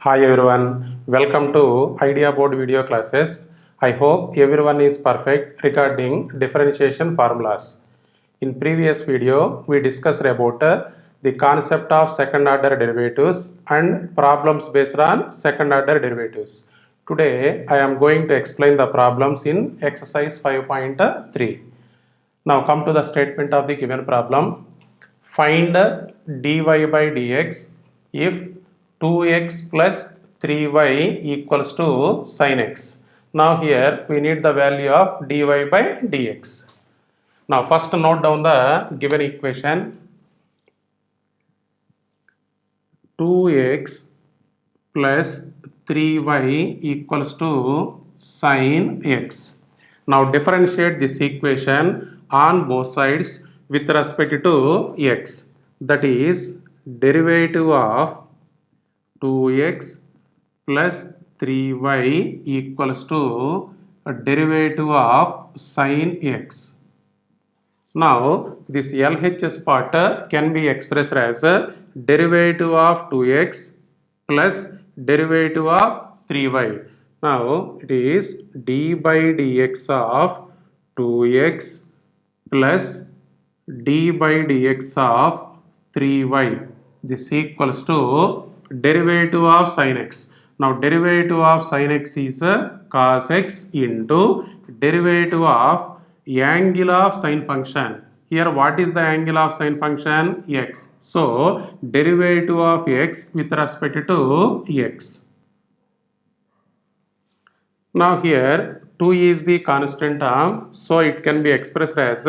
Hi everyone, welcome to Idea Board video classes. I hope everyone is perfect regarding differentiation formulas. In previous video, we discussed about the concept of second order derivatives and problems based on second order derivatives. Today, I am going to explain the problems in exercise 5.3. Now come to the statement of the given problem. Find dy by dx if 2x plus 3y equals to sin x. Now here we need the value of dy by dx. Now first note down the given equation. 2x plus 3y equals to sin x. Now differentiate this equation on both sides with respect to x. That is derivative of 2x plus 3y equals to a derivative of sin x. Now, this LHS part can be expressed as a derivative of 2x plus derivative of 3y. Now, it is d by dx of 2x plus d by dx of 3y. This equals to derivative of sin x. Now, derivative of sin x is cos x into derivative of angle of sine function. Here what is the angle of sine function? X. So derivative of x with respect to x. Now here 2 is the constant term, so it can be expressed as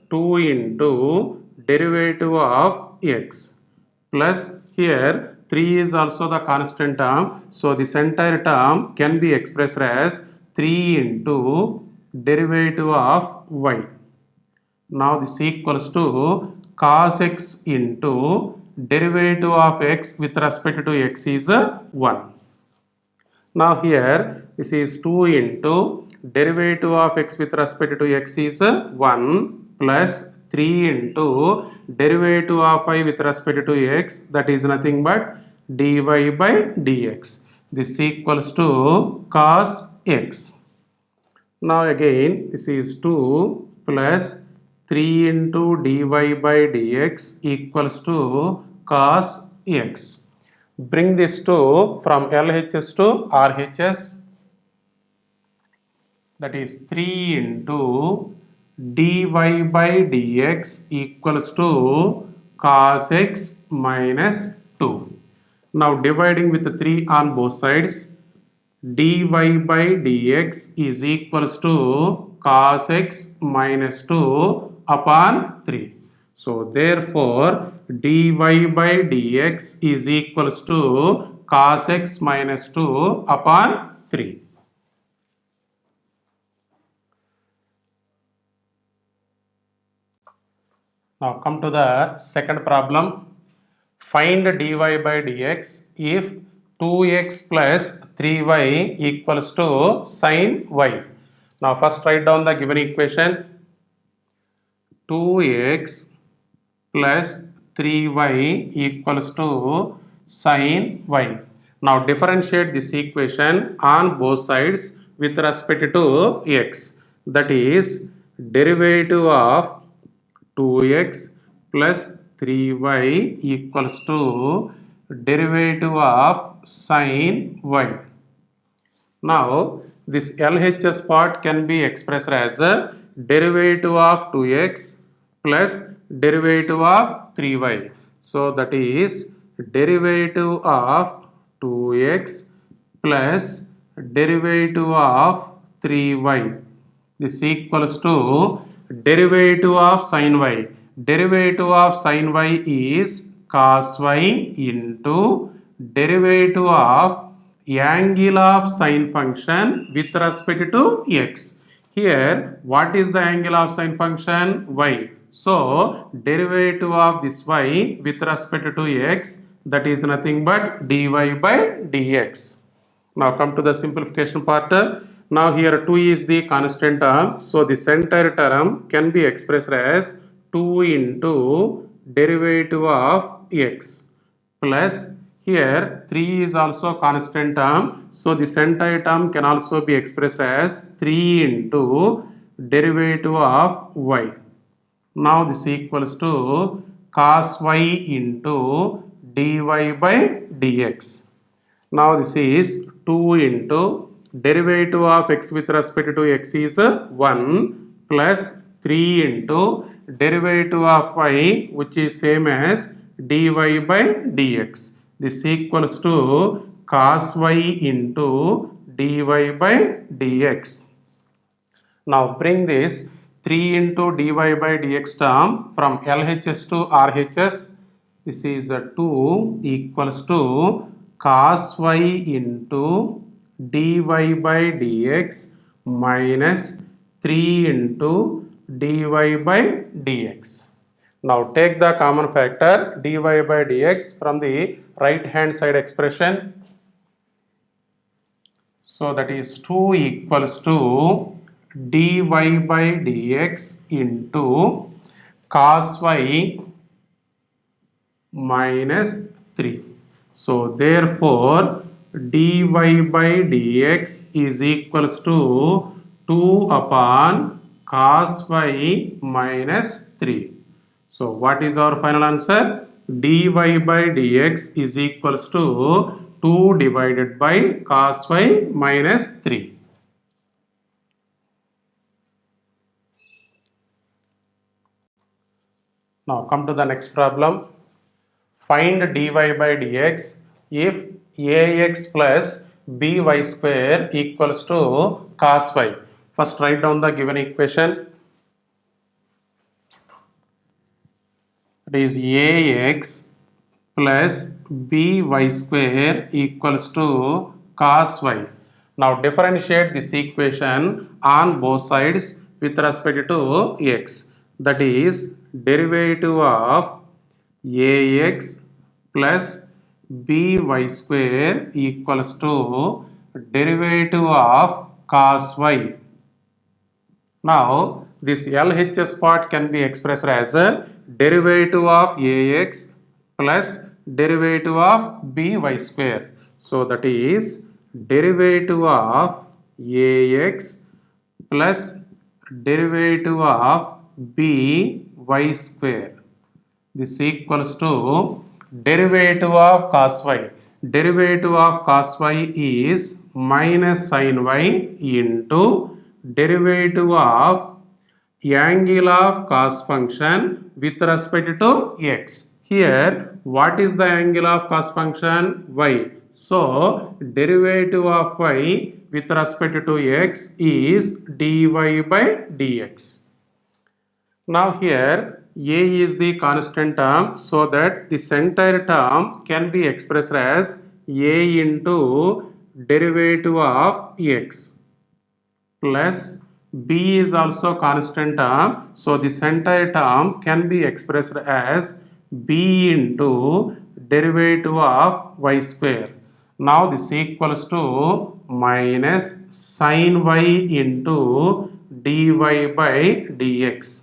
2 into derivative of x plus here 3 is also the constant term, so this entire term can be expressed as 3 into derivative of y. Now this equals to cos x into derivative of x with respect to x is 1. Now here this is 2 into derivative of x with respect to x is 1 plus 3 into derivative of y with respect to x, that is nothing but dy by dx. This equals to cos x. Now again this is 2 plus 3 into dy by dx equals to cos x. Bring this to from LHS to RHS, that is 3 into dy by dx equals to cos x minus 2. Now dividing with the 3 on both sides, dy by dx is equals to cos x minus 2 upon 3. So therefore dy by dx is equals to cos x minus 2 upon 3. Now come to the second problem. Find dy by dx if 2x plus 3y equals to sin y. Now first write down the given equation. 2x plus 3y equals to sin y. Now differentiate this equation on both sides with respect to x. That is derivative of 2x plus 3y equals to derivative of sin y. Now this LHS part can be expressed as a derivative of 2x plus derivative of 3y. So that is derivative of 2x plus derivative of 3y. This equals to derivative of sin y. Derivative of sin y is cos y into derivative of angle of sine function with respect to x. Here, what is the angle of sine function? Y. So, derivative of this y with respect to x, that is nothing but dy by dx. Now come to the simplification part. Now here 2 is the constant term. So this entire term can be expressed as 2 into derivative of x plus Here 3 is also constant term, so this entire term can also be expressed as 3 into derivative of y. Now this equals to cos y into dy by dx. Now this is 2 into derivative of x with respect to x is 1 plus 3 into derivative of y, which is same as dy by dx. This equals to cos y into dy by dx. Now bring this 3 into dy by dx term from LHS to RHS. This is a 2 equals to cos y into dy by dx minus 3 into dy by dx. Now take the common factor dy by dx from the right hand side expression. So that is 2 equals to dy by dx into cos y minus 3. So therefore dy by dx is equals to 2 upon cos y minus 3. So what is our final answer? Dy by dx is equals to 2 divided by cos y minus 3. Now come to the next problem. Find dy by dx if ax plus by square equals to cos y. First write down the given equation. It is ax plus by square equals to cos y. Now differentiate this equation on both sides with respect to x. That is derivative of ax plus by square equals to derivative of cos y. Now this LHS part can be expressed as a derivative of ax plus derivative of by square. So that is derivative of ax plus derivative of by square. This equals to derivative of cos y. Derivative of cos y is minus sin y into derivative of angle of cos function with respect to x. Here, what is the angle of cos function? Y. So, derivative of y with respect to x is dy by dx. Now here a is the constant term, so that this entire term can be expressed as a into derivative of x plus b is also constant term, so this entire term can be expressed as b into derivative of y square. Now this equals to minus sin y into dy by dx.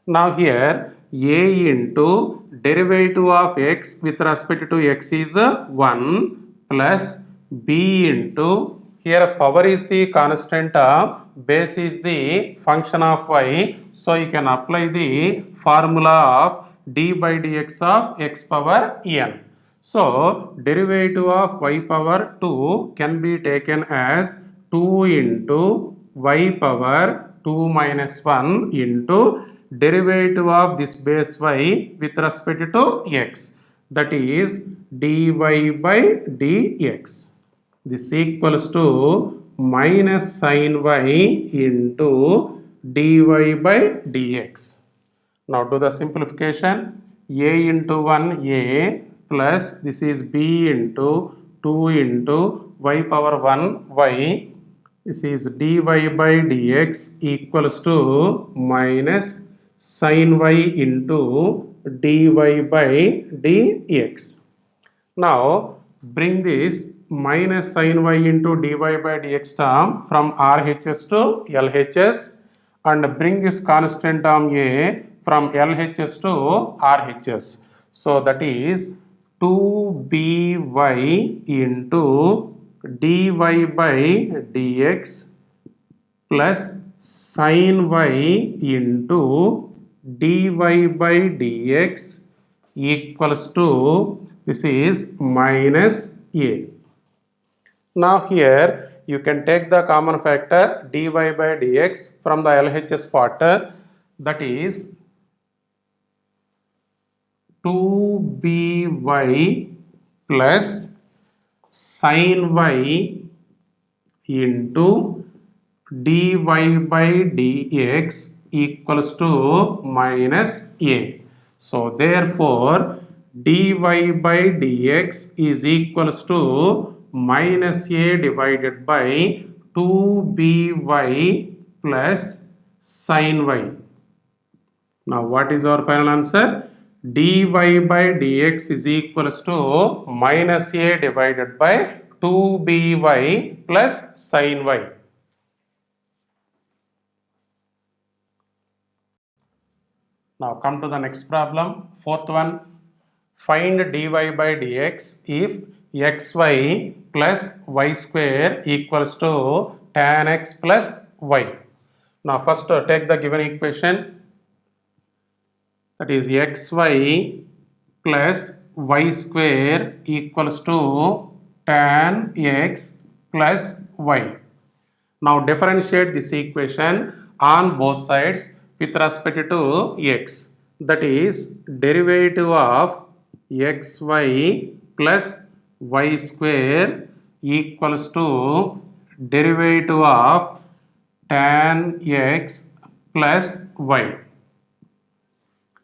Now here a into derivative of x with respect to x is 1 plus b into, here power is the constant term, base is the function of y, so you can apply the formula of d by dx of x power n. So derivative of y power 2 can be taken as 2 into y power 2 minus 1 into derivative of this base y with respect to x, that is dy by dx. This equals to minus sin y into dy by dx. Now do the simplification. A into 1 a plus this is b into 2 into y power 1 y. This is dy by dx equals to minus sin y into dy by dx. Now bring this minus sin y into dy by dx term from RHS to LHS and bring this constant term a from LHS to RHS. So that is 2by into dy by dx plus sin y into dy by dx equals to, this is minus a. Now here you can take the common factor dy by dx from the LHS part, that is 2by plus sin y into dy by dx equals to minus a. So therefore dy by dx is equals to minus a divided by 2by plus sin y. Now what is our final answer? Dy by dx is equals to minus a divided by 2by plus sin y. Now come to the next problem, fourth one. Find dy by dx if xy plus y square equals to tan x plus y. Now first take the given equation, that is xy plus y square equals to tan x plus y. Now differentiate this equation on both sides with respect to x. That is derivative of xy plus y square equals to derivative of tan x plus y.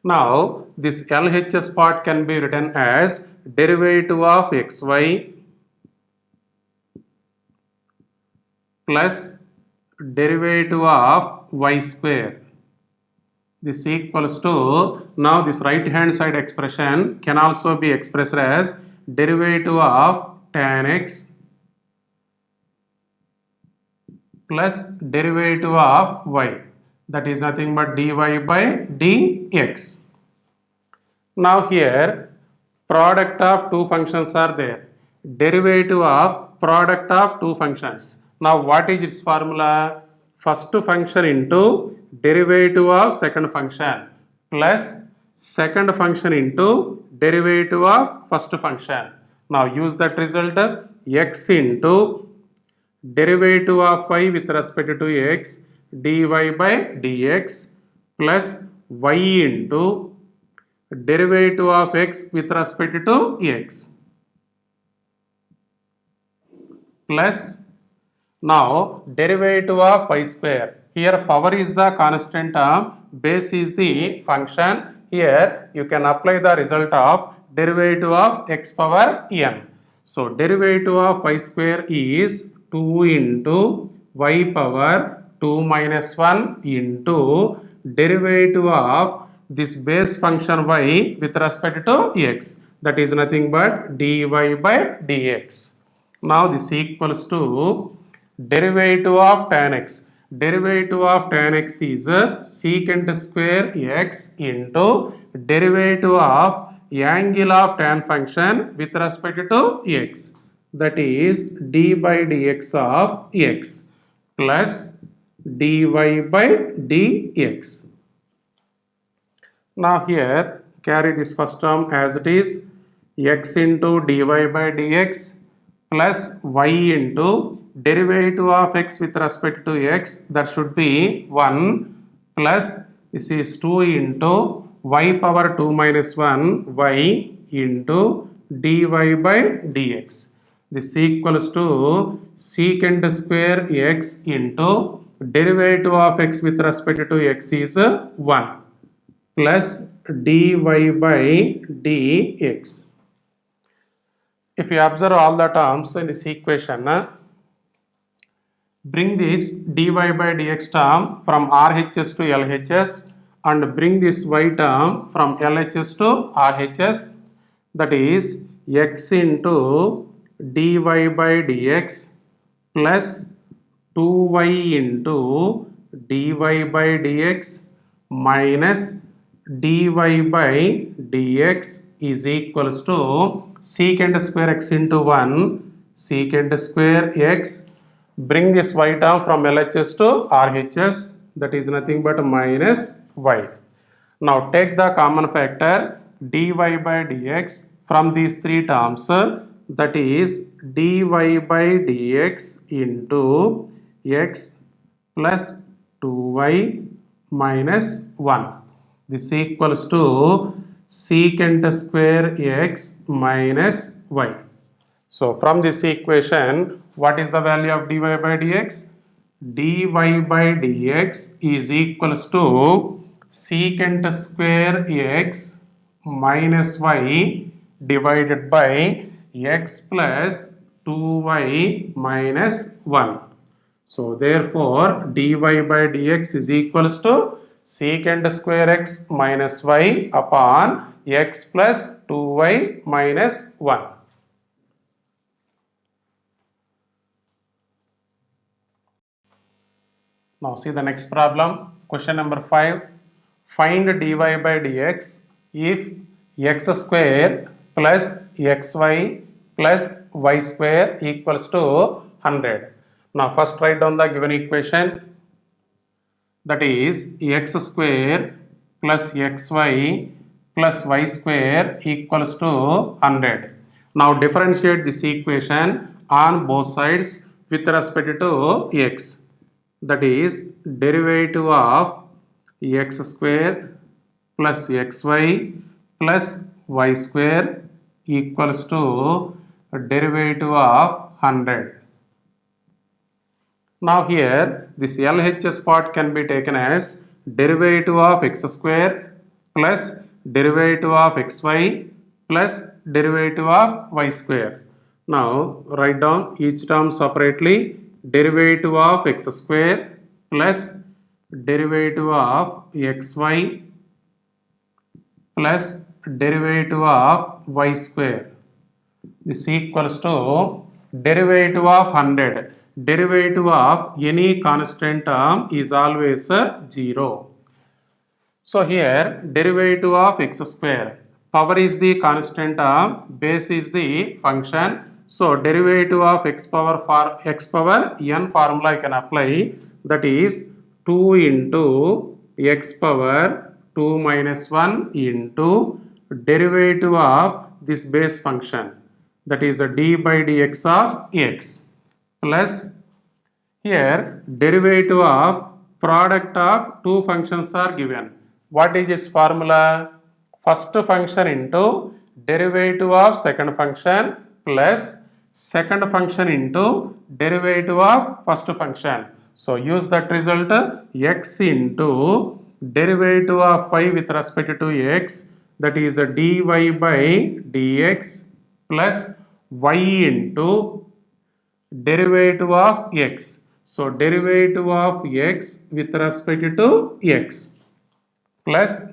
Now this LHS part can be written as derivative of xy plus derivative of y square. This equals to, now this right hand side expression can also be expressed as derivative of tan x plus derivative of y, that is nothing but dy by dx. Now here product of two functions are there, derivative of product of two functions. Now what is its formula? First function into derivative of second function plus second function into derivative of first function. Now use that result, x into derivative of y with respect to x dy by dx plus y into derivative of x with respect to x plus, now derivative of y square. Here power is the constant term, base is the function. Here you can apply the result of derivative of x power n. So derivative of y square is 2 into y power 2 minus 1 into derivative of this base function y with respect to x, that is nothing but dy by dx. Now this equals to derivative of tan x. Derivative of tan x is secant square x into derivative of angle of tan function with respect to x, that is d by dx of x plus dy by dx. Now here carry this first term as it is, x into dy by dx plus y into derivative of x with respect to x, that should be 1 plus this is 2 into y power 2 minus 1 y into dy by dx. This equals to secant square x into derivative of x with respect to x is 1 plus dy by dx. If you observe all the terms in this equation, bring this dy by dx term from RHS to LHS and bring this y term from LHS to RHS, that is x into dy by dx plus 2y into dy by dx minus dy by dx is equals to secant square x into 1 secant square x. Bring this y term from LHS to RHS, that is nothing but minus y. Now take the common factor dy by dx from these three terms, that is dy by dx into x plus 2y minus 1. This equals to secant square x minus y. So from this equation, what is the value of dy by dx? Dy by dx is equals to secant square x minus y divided by x plus 2y minus 1. So therefore dy by dx is equals to secant square x minus y upon x plus 2y minus 1. Now see the next problem, question number 5. Find dy by dx if x square plus xy plus y square equals to 100. Now first write down the given equation, that is x square plus xy plus y square equals to 100. Now differentiate this equation on both sides with respect to x, that is derivative of x square plus xy plus y square equals to derivative of 100. Now here this LHS part can be taken as derivative of x square plus derivative of xy plus derivative of y square. Now write down each term separately. Derivative of x square plus derivative of xy plus derivative of y square. This equals to derivative of 100. Derivative of any constant term is always 0. So here derivative of x square, power is the constant term, base is the function. So derivative of x power n formula I can apply, that is 2 into x power 2 minus 1 into derivative of this base function, that is a d by dx of x, plus here derivative of product of two functions are given. What is this formula? First function into derivative of second function plus second function into derivative of first function. So use that result, x into derivative of y with respect to x, that is a dy by dx plus y into derivative of x. So derivative of x with respect to x plus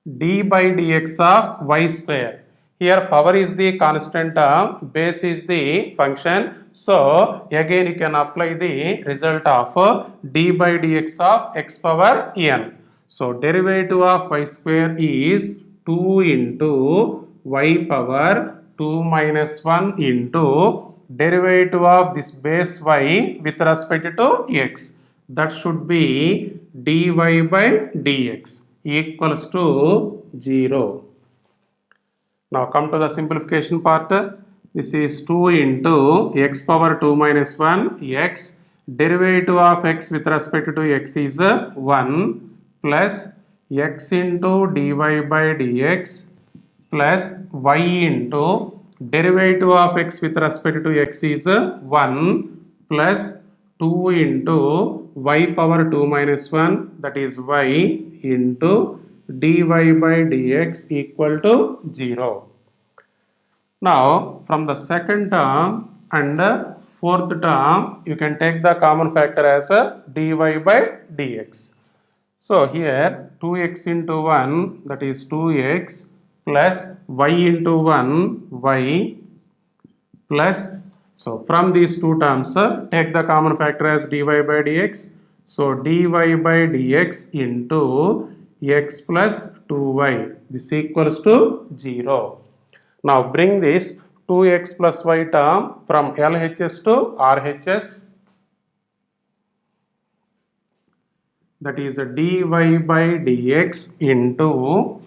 d by dx of y square. Here power is the constant term, base is the function. So again you can apply the result of d by dx of x power n. So derivative of y square is 2 into y power 2 minus 1 into derivative of this base y with respect to x, that should be dy by dx equals to 0. Now come to the simplification part. This is 2 into x power 2 minus 1 x, derivative of x with respect to x is 1 plus x into dy by dx plus y into derivative of x with respect to x is 1 plus 2 into y power 2 minus 1, that is y into dy by dx equal to 0. Now from the second term and fourth term you can take the common factor as dy by dx. So here 2x into 1, that is 2x plus y into 1 y plus, so from these two terms take the common factor as dy by dx. So dy by dx into x plus 2y. This equals to 0. Now bring this 2x plus y term from LHS to RHS. That is a dy by dx into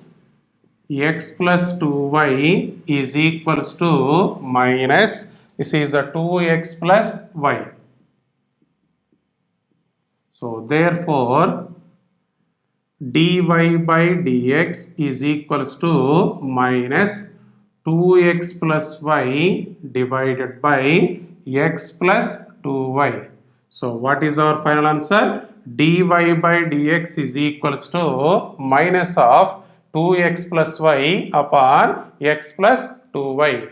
x plus 2y is equals to minus, this is a 2x plus y. So therefore dy by dx is equals to minus 2x plus y divided by x plus 2y. So what is our final answer? Dy by dx is equals to minus of 2x plus y upon x plus 2y.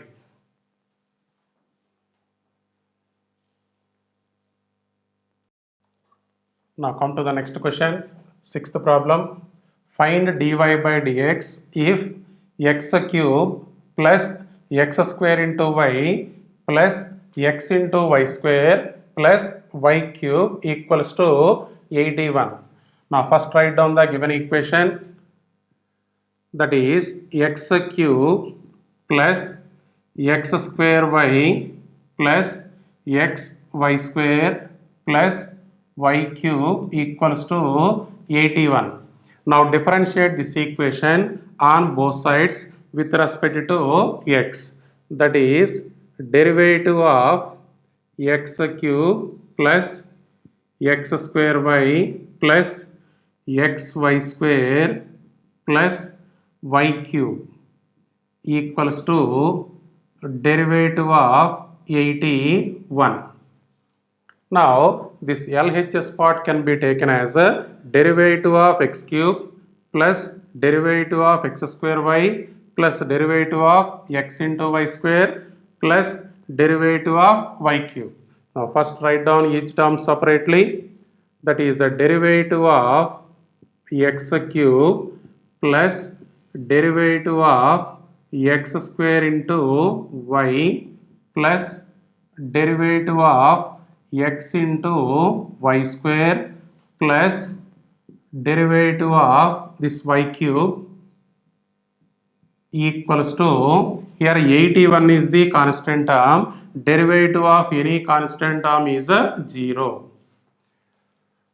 Now come to the next question. Sixth problem. Find dy by dx if x cube plus x square into y plus x into y square plus y cube equals to 81. Now first write down the given equation, that is x cube plus x square y plus x y square plus y cube equals to 81. Now differentiate this equation on both sides with respect to x. That is derivative of x cube plus x square y plus xy square plus y cube equals to derivative of 81. Now this LHS part can be taken as a derivative of x cube plus derivative of x square y plus derivative of x into y square plus derivative of y cube. Now first write down each term separately. That is a derivative of x cube plus derivative of x square into y plus derivative of x into y square plus derivative of this y cube equals to, here 81 is the constant term, derivative of any constant term is a 0.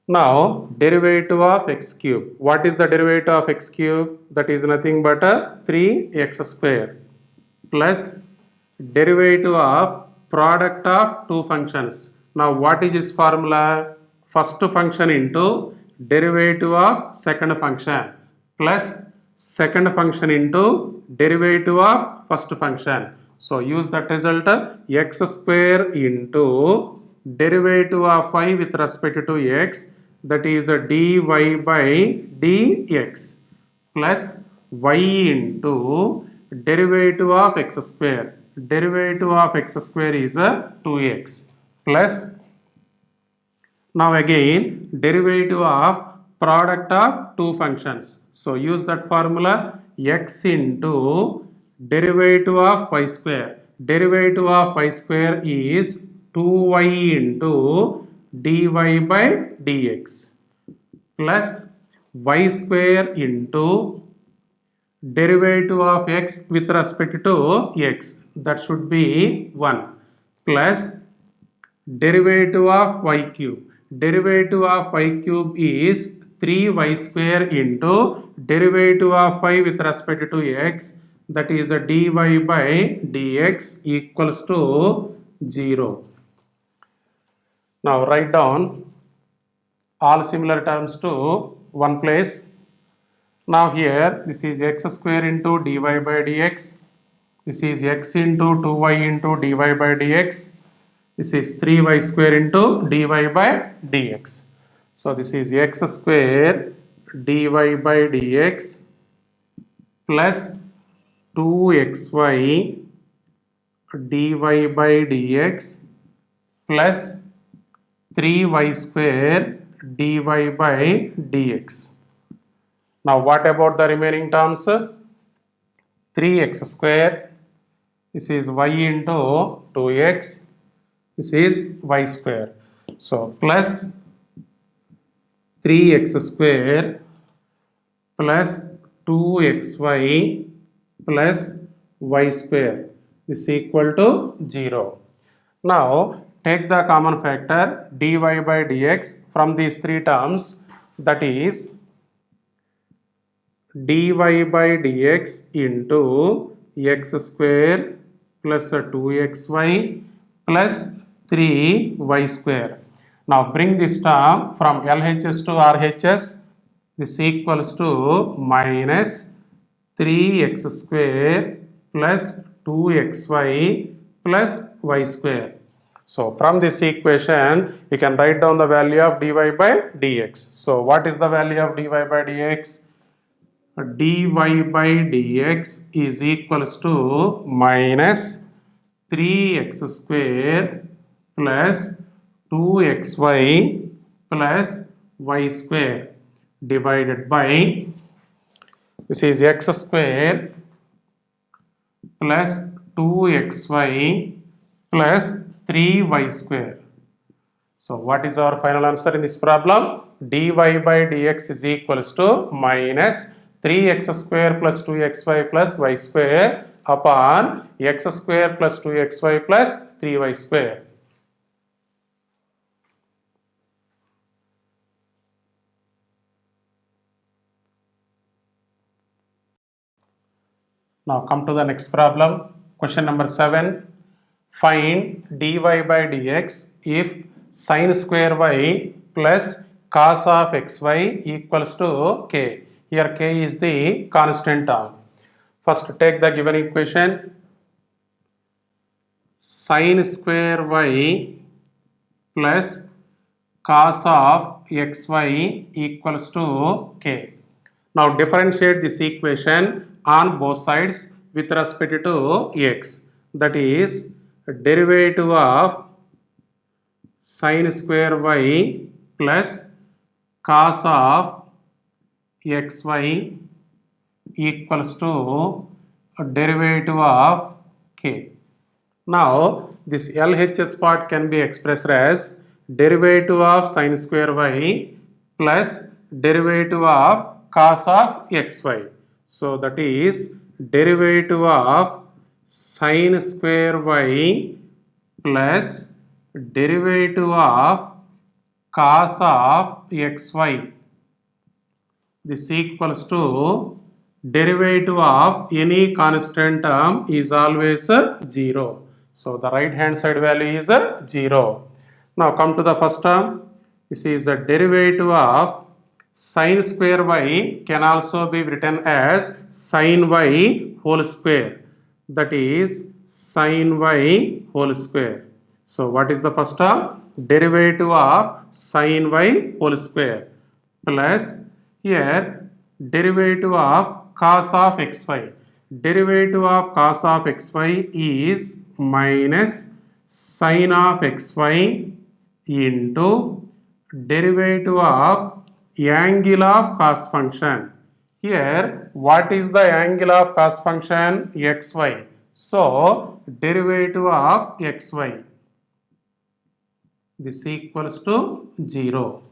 Now derivative of x cube. What is the derivative of x cube? That is nothing but a 3x square plus derivative of product of two functions. Now what is this formula? First function into derivative of second function plus second function into derivative of first function. So use that result, x square into derivative of y with respect to x, that is a dy by dx plus y into derivative of x square. Derivative of x square is a 2x plus, now again derivative of product of two functions. So use that formula, x into derivative of y square. Derivative of y square is 2y into dy by dx plus y square into derivative of x with respect to x, that should be 1 plus derivative of y cube. Derivative of y cube is 3y square into derivative of y with respect to x, that is a dy by dx equals to 0. Now write down all similar terms to one place. Now here this is x square into dy by dx. This is x into 2y into dy by dx. This is 3y square into dy by dx. So this is x square dy by dx plus 2xy dy by dx plus 3y square dy by dx. Now what about the remaining terms? 3x square, this is y into 2x, this is y square. So plus 3x square plus 2xy plus y square is equal to 0. Now take the common factor dy by dx from these three terms, that is dy by dx into x square plus 2xy plus 3y square. Now bring this term from LHS to RHS. This equals to minus 3x square plus 2xy plus y square. So from this equation, we can write down the value of dy by dx. So what is the value of dy by dx? Dy by dx is equals to minus 3x square plus 2xy plus y square divided by, this is x square plus 2xy plus 3y square. So what is our final answer in this problem? Dy by dx is equals to minus 3x square plus 2xy plus y square upon x square plus 2xy plus 3y square. Now come to the next problem. Question number 7. Find dy by dx if sin square y plus cos of xy equals to k. Here k is the constant term. First take the given equation. Sin square y plus cos of xy equals to k. Now differentiate this equation on both sides with respect to x. That is derivative of sin square y plus cos of xy equals to derivative of k. Now this LHS part can be expressed as derivative of sin square y plus derivative of cos of xy. So that is derivative of sin square y plus derivative of cos of xy. This equals to derivative of any constant term is always 0. So the right hand side value is 0. Now come to the first term. This is the derivative of sin square y can also be written as sin y whole square. That is sin y whole square. So what is the first term? Derivative of sin y whole square plus here derivative of cos of xy. Derivative of cos of xy is minus sin of xy into derivative of angle of cos function. Here what is the angle of cos function? Xy. So derivative of xy, this equals to 0.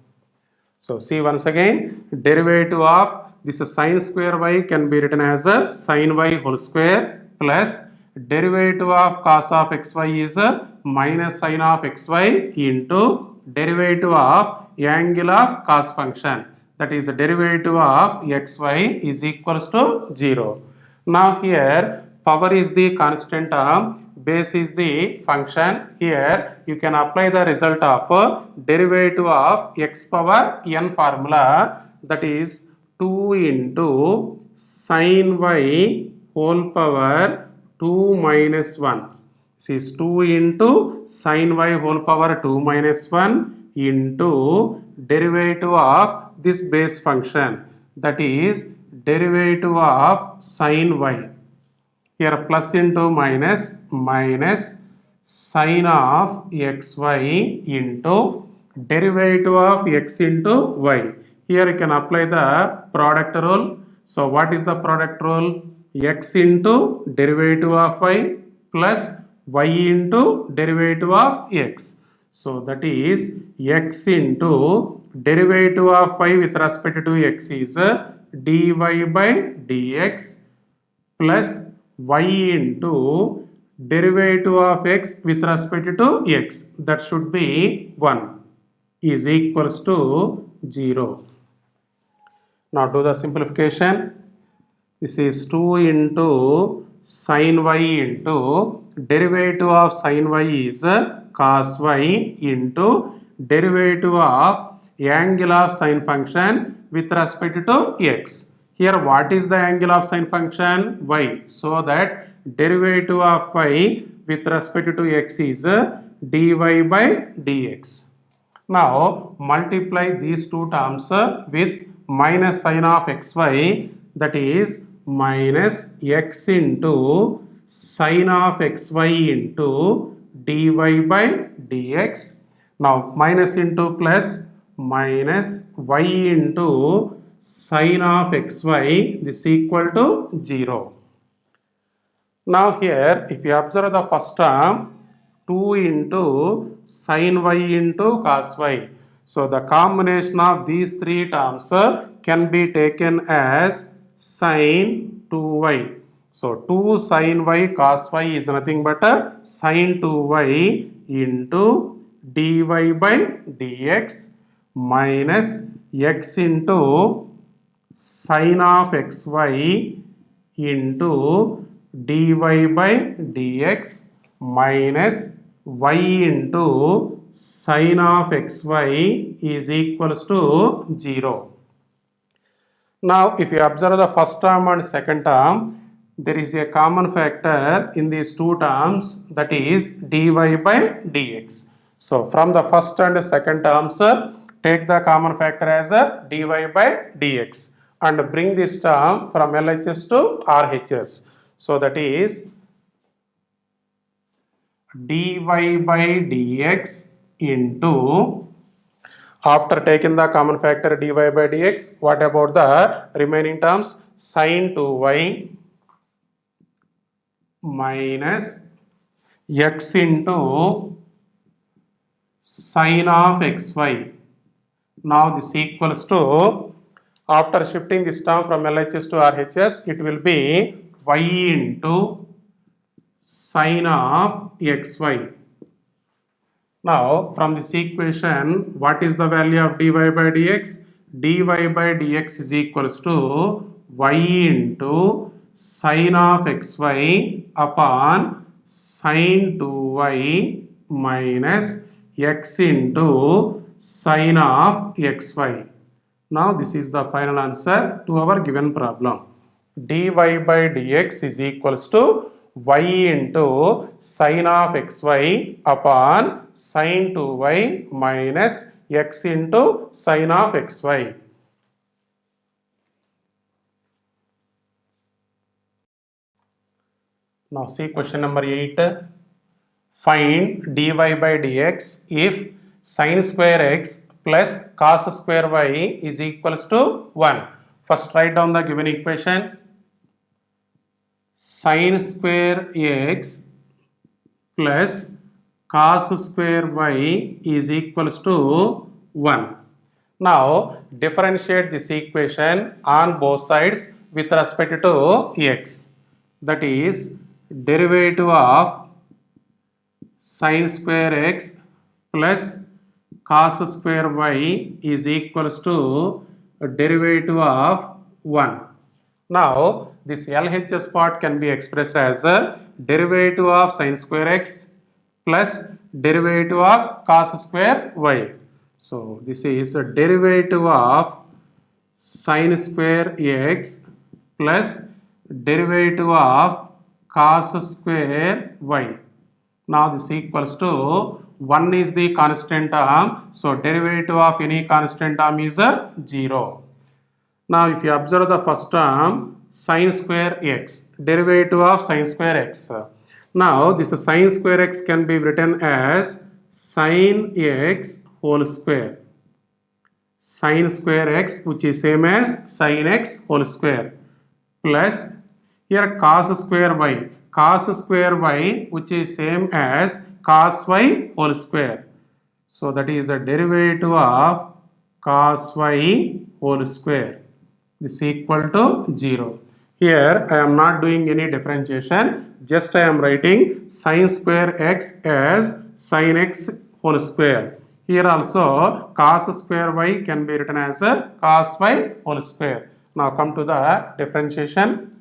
So see once again, derivative of this sin square y can be written as a sin y whole square plus derivative of cos of xy is a minus sin of xy into derivative of angle of cos function, that is the derivative of xy is equals to 0. Now here power is the constant term, base is the function. Here you can apply the result of derivative of x power n formula, that is 2 into sin y whole power 2 minus 1. This is 2 into sin y whole power 2 minus 1 into derivative of this base function, that is derivative of sin y. Here plus into minus minus sin of xy into derivative of x into y. Here you can apply the product rule. So what is the product rule? X into derivative of y plus y into derivative of x. So that is x into derivative of y with respect to x is dy by dx plus y into derivative of x with respect to x, that should be 1, is equals to 0. Now do the simplification. This is 2 into sin y into derivative of sin y is cos y into derivative of angle of sine function with respect to x. Here what is the angle of sine function? Y. So that derivative of y with respect to x is dy by dx. Now multiply these two terms with minus sine of xy, that is minus x into sine of xy into dy by dx. Now minus into plus minus y into sine of xy, this equal to 0. Now here if you observe the first term, 2 into sin y into cos y. So the combination of these three terms can be taken as sin 2y. So 2 sin y cos y is nothing but sin 2y into dy by dx minus x into sin of xy into dy by dx minus y into sin of xy is equals to 0. Now if you observe the first term and second term, there is a common factor in these two terms, that is dy by dx. So from the first and second terms, take the common factor as dy by dx and bring this term from LHS to RHS. So that is dy by dx into, after taking the common factor dy by dx, what about the remaining terms? Sin 2y minus x into sin of xy. Now this equals to, after shifting this term from LHS to RHS, it will be y into sin of xy. Now from this equation, what is the value of dy by dx? Dy by dx is equals to y into sin of xy upon sin 2y minus x into sin of xy. Now this is the final answer to our given problem. Dy by dx is equals to y into sin of xy upon sin 2y minus x into sin of xy. Now see question number 8. Find dy by dx if sin square x plus cos square y is equals to 1. First write down the given equation. Sin square x plus cos square y is equals to 1. Now differentiate this equation on both sides with respect to x. That is derivative of sin square x plus cos square y is equals to derivative of 1. Now this LHS part can be expressed as a derivative of sin square x plus derivative of cos square y. So this is a derivative of sin square x plus derivative of cos square y. Now this equals to 1 is the constant term, so derivative of any constant term is 0. Now if you observe the first term, sin square x, derivative of sin square x. Now this sin square x can be written as sin x whole square. Sin square x, which is same as sin x whole square, plus here cos square y. Cos square y, which is same as cos y whole square. So that is a derivative of cos y whole square This equal to 0. Here I am not doing any differentiation, just I am writing sin square x as sin x whole square. Here also cos square y can be written as a cos y whole square. Now come to the differentiation.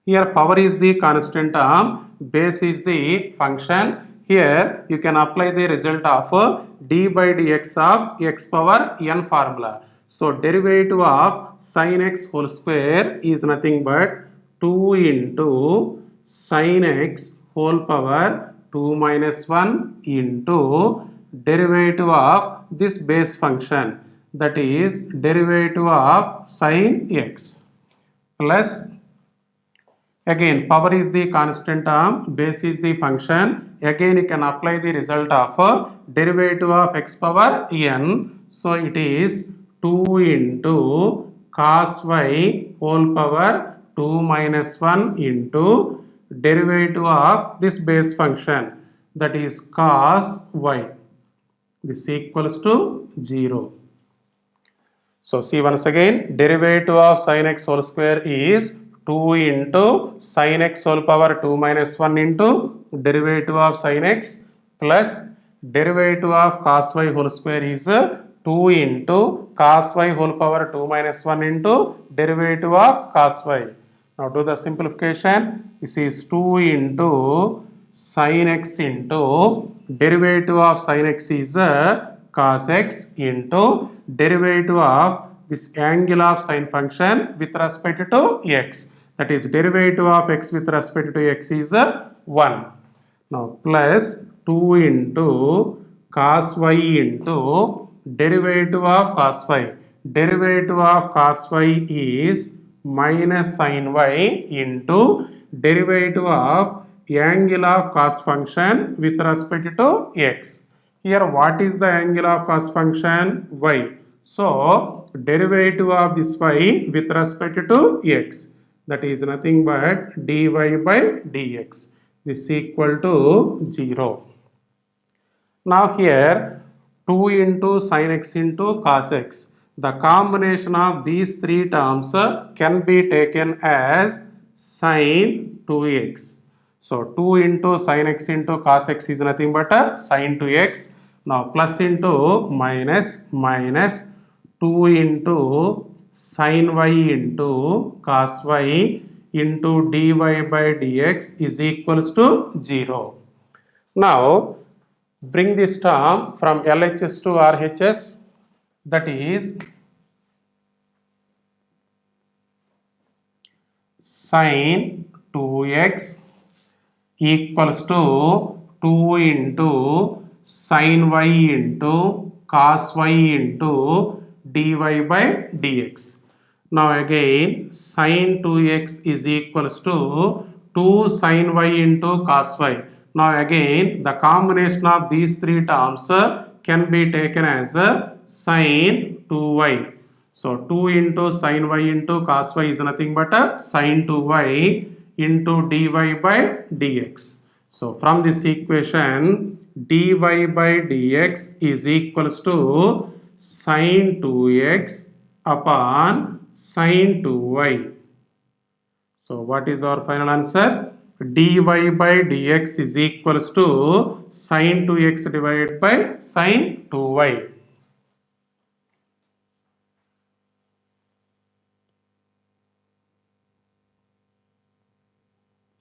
Here power is the constant term, base is the function. Here you can apply the result of d by dx of x power n formula. So derivative of sin x whole square is nothing but 2 into sin x whole power 2 minus 1 into derivative of this base function, that is derivative of sin x, plus again power is the constant term, base is the function. Again you can apply the result of derivative of x power n. So it is 2 into cos y whole power 2 minus 1 into derivative of this base function, that is cos y. This equals to 0. So see once again, derivative of sin x whole square is 2 into sin x whole power 2 minus 1 into derivative of sin x, plus derivative of cos y whole square is 2 into cos y whole power 2 minus 1 into derivative of cos y. Now do the simplification. This is 2 into sin x into derivative of sin x is cos x into derivative of this angle of sine function with respect to x, that is derivative of x with respect to x is 1. Now plus 2 into cos y into derivative of cos y. Derivative of cos y is minus sin y into derivative of angle of cos function with respect to x. Here what is the angle of cos function? Y. So derivative of this y with respect to x, that is nothing but dy by dx. This equal to 0. Now here 2 into sin x into cos x. The combination of these three terms can be taken as sin 2x. So 2 into sin x into cos x is nothing but sin 2x. Now plus into minus minus 2 into sin y into cos y into dy by dx is equals to 0. Now bring this term from LHS to RHS, that is sin 2x equals to 2 into sin y into cos y into dy by dx. Now again sin 2x is equals to 2 sin y into cos y. Now again the combination of these three terms can be taken as sin 2y. So 2 into sin y into cos y is nothing but sin 2y into dy by dx. So from this equation dy by dx is equals to sin 2x upon sin 2y. So what is our final answer? Dy by dx is equals to sin 2x divided by sin 2y.